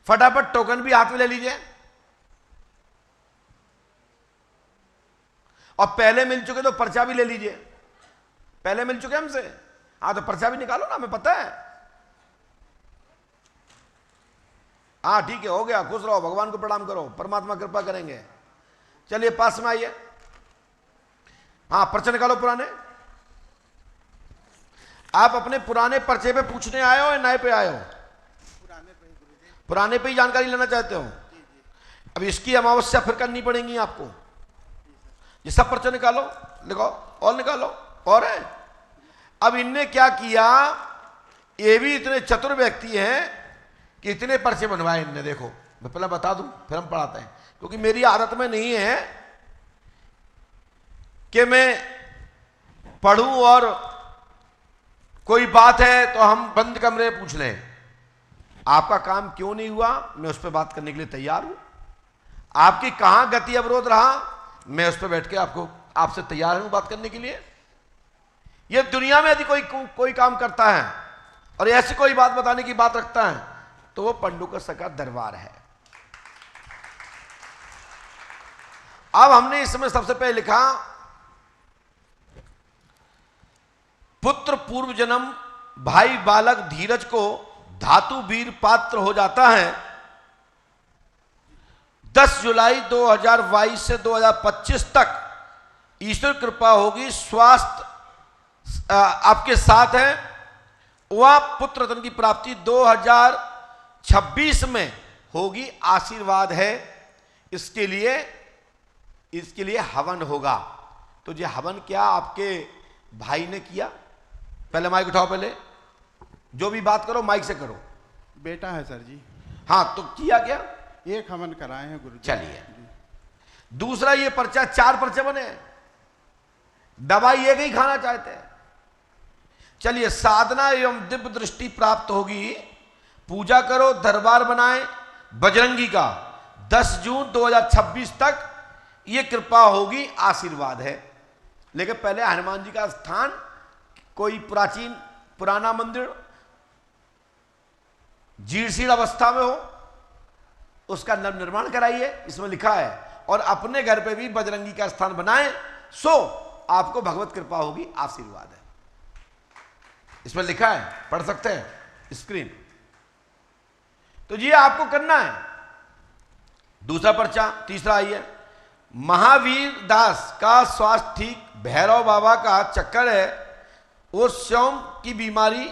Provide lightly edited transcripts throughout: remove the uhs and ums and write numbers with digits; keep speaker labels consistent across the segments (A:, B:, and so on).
A: फटाफट टोकन भी हाथ में ले लीजिए। और पहले मिल चुके तो पर्चा भी ले लीजिए। पहले मिल चुके हमसे, हाँ तो पर्चा भी निकालो ना, हमें पता है। हाँ ठीक है, हो गया, खुश रहो, भगवान को प्रणाम करो, परमात्मा कृपा करेंगे। चलिए पास में आइए। हाँ पर्चे निकालो पुराने। आप अपने पुराने पर्चे पे पूछने आए हो या नए पे आए हो? पुराने पे ही जानकारी लेना चाहते हो? अब इसकी अमावस्या फिर करनी पड़ेगी आपको। ये सब पर्चे निकालो, लिखो और निकालो। और है, अब इनने क्या किया, ये भी इतने चतुर व्यक्ति हैं कि इतने पर्चे बनवाए इनने। देखो मैं पहले बता दूं फिर हम पढ़ाते हैं, क्योंकि मेरी आदत में नहीं है कि मैं पढ़ूं और कोई बात है तो हम बंद कमरे में पूछ लें। आपका काम क्यों नहीं हुआ, मैं उस पर बात करने के लिए तैयार हूं। आपकी कहां गति अवरोध रहा, मैं उस पर बैठ के आपसे तैयार हूं बात करने के लिए। यह दुनिया में यदि कोई काम करता है और ऐसी कोई बात बताने की बात रखता है तो वो पंडुकस का दरबार है। अब हमने इसमें सबसे पहले लिखा, पुत्र पूर्व जन्म भाई बालक धीरज को धातु वीर पात्र हो जाता है। 10 जुलाई 2022 से 2025 तक ईश्वर कृपा होगी, स्वास्थ्य आपके साथ है। वह पुत्र रत्न की प्राप्ति 2026 में होगी, आशीर्वाद है। इसके लिए हवन होगा। तो ये हवन क्या आपके भाई ने किया? पहले माइक उठाओ, पहले जो भी बात करो माइक से करो।
B: बेटा है सर जी।
A: हाँ तो किया क्या?
B: एक हवन कराए हैं गुरु।
A: चलिए दूसरा, ये पर्चा 4 पर्चे बने हैं। दवाई एक ही खाना चाहते हैं। चलिए साधना एवं दिव्य दृष्टि प्राप्त होगी, पूजा करो, दरबार बनाए बजरंगी का। 10 जून 2026 तक ये कृपा होगी, आशीर्वाद है। लेकिन पहले हनुमान जी का स्थान, कोई प्राचीन पुराना मंदिर जीर्ण अवस्था में हो, उसका नवनिर्माण कराइए, इसमें लिखा है। और अपने घर पे भी बजरंगी का स्थान बनाएं, सो आपको भगवत कृपा होगी, आशीर्वाद है। इसमें लिखा है, पढ़ सकते हैं स्क्रीन। तो ये आपको करना है। दूसरा पर्चा, तीसरा आइए। महावीर दास का स्वास्थ्य ठीक, भैरव बाबा का चक्कर है, वो स्वयं की बीमारी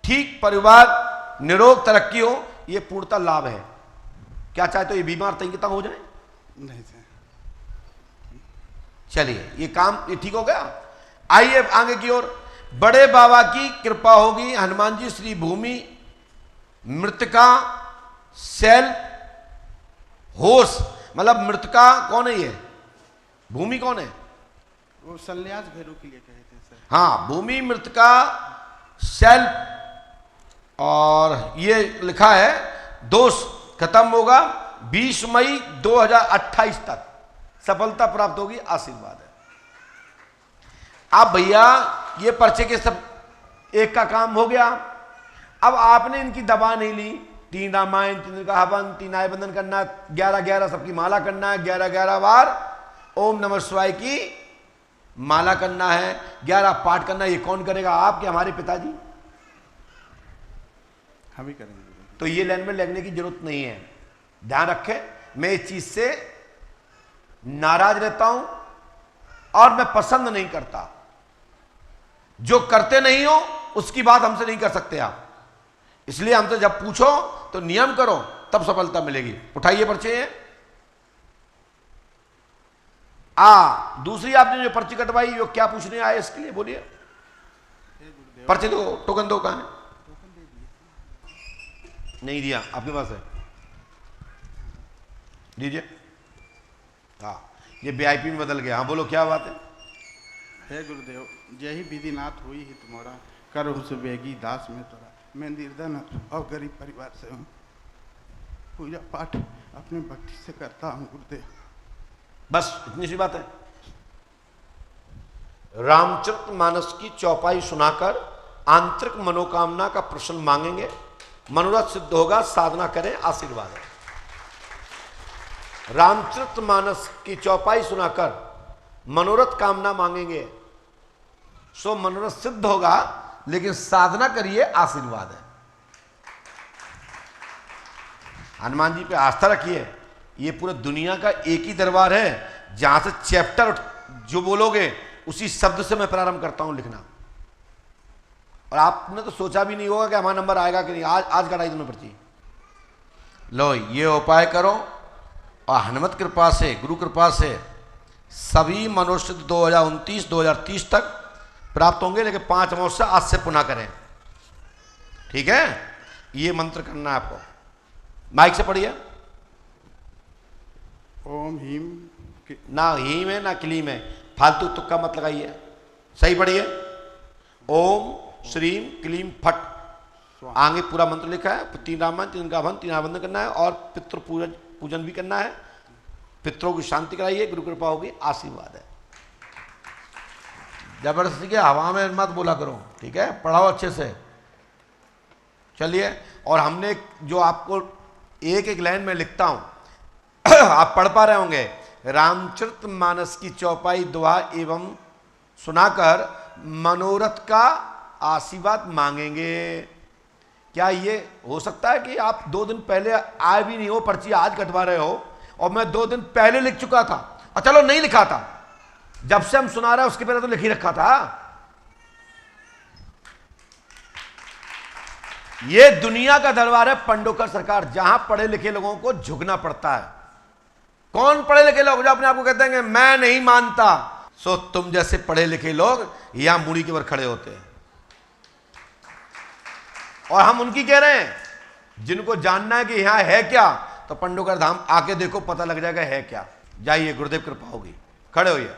A: ठीक, परिवार निरोग, तरक्की हो, ये पूर्णतः लाभ है। क्या चाहते हो ये बीमार तंगिता हो जाए?
B: नहीं सर।
A: चलिए ये काम ये ठीक हो गया। आइए आगे की ओर। बड़े बाबा की कृपा होगी, हनुमान जी श्री भूमि मृतका शैल होश, मतलब मृतका कौन है? ये भूमि कौन है?
B: वो सन्यास भैरव के लिए कहे थे सर।
A: हाँ, भूमि मृतका शैल, और ये लिखा है दोष खत्म होगा 20 मई 2028 तक सफलता प्राप्त होगी, आशीर्वाद है। अब भैया ये पर्चे के सब एक का काम हो गया। अब आपने इनकी दबा नहीं ली, 3 रामायण, 3 का हवन, 3 आय बंधन करना, 11-11 सबकी माला करना है, 11-11 बार ओम नमः शिवाय की माला करना है, 11 पाठ करना। ये कौन करेगा? आपके हमारे पिताजी,
B: हम ही करेंगे।
A: तो ये लाइन में लगने की जरूरत नहीं है। ध्यान रखें, मैं इस चीज से नाराज रहता हूं और मैं पसंद नहीं करता। जो करते नहीं हो उसकी बात हमसे नहीं कर सकते आप। इसलिए हमसे जब पूछो तो नियम करो, तब सफलता मिलेगी। उठाइए पर्चे। दूसरी आपने जो पर्ची कटवाई, वो क्या पूछने आए इसके लिए बोलिए। पर्चे दो, टोकन दो, कहां है? नहीं दिया, आपके पास है, दीजिए। हाँ, ये वीआईपी में बदल गया। हाँ बोलो, क्या बात है?
B: हे गुरुदेव, यही विधिनाथ हुई ही तुम्हारा, कर उस वेगी दास में तोरा। मैं निर्धन और गरीब परिवार से हूँ, पूजा पाठ अपने भक्ति से करता हूँ गुरुदेव।
A: बस इतनी सी बात है। रामचरितमानस की चौपाई सुनाकर आंतरिक मनोकामना का प्रश्न मांगेंगे, मनोरथ सिद्ध होगा, साधना करें, आशीर्वाद है। रामचरितमानस की चौपाई सुनाकर मनोरथ कामना मांगेंगे, सो मनोरथ सिद्ध होगा, लेकिन साधना करिए, आशीर्वाद है। हनुमान जी पे आस्था रखिए। ये पूरा दुनिया का एक ही दरबार है जहां से चैप्टर जो बोलोगे उसी शब्द से मैं प्रारंभ करता हूं लिखना। और आपने तो सोचा भी नहीं होगा कि हमारा नंबर आएगा कि नहीं। आज कटाई दोनों पर्ची लो, ये उपाय करो और हनुमत कृपा से, गुरु कृपा से सभी मनोरथ 2029-2030 तक प्राप्त होंगे। लेकिन 5 अमावस्या आज से पुनः करें, ठीक है। ये मंत्र करना है आपको। माइक से पढ़िए।
B: ओम हीम
A: ना हीम है ना क्लीम है, फालतू तुक्का मत लगाइए, सही पढ़िए। ओम श्रीम क्लीम फट, आगे पूरा मंत्र लिखा है। 3 रामन 3 गाभन 3 आबंधन करना है और पितृ पूजन भी करना है। पितरों की शांति कराइए, गुरु कृपा होगी, आशीर्वाद है। जबरदस्ती के हवा में मत बोला करो, ठीक है। पढ़ाओ अच्छे से, चलिए। और हमने जो आपको एक एक लाइन में लिखता हूं आप पढ़ पा रहे होंगे। रामचरितमानस की चौपाई दुआ एवं सुनाकर मनोरथ का आशीर्वाद मांगेंगे। क्या ये हो सकता है कि आप 2 दिन पहले आए भी नहीं हो, पर्ची आज कटवा रहे हो और मैं 2 दिन पहले लिख चुका था, और चलो नहीं लिखा था, जब से हम सुना रहे हैं उसके पहले तो लिख ही रखा था। ये दुनिया का दरबार है पंडोकर सरकार, जहां पढ़े लिखे लोगों को झुकना पड़ता है। कौन पढ़े लिखे लोग जो अपने आप को कहते हैं कि मैं नहीं मानता? सो तुम जैसे पढ़े लिखे लोग यहां मुड़ी के ऊपर खड़े होते हैं। और हम उनकी कह रहे हैं जिनको जानना है कि यहां है क्या, तो पंडोकर धाम आके देखो, पता लग जाएगा है क्या। जाइए, गुरुदेव कृपा होगी। खड़े होइए।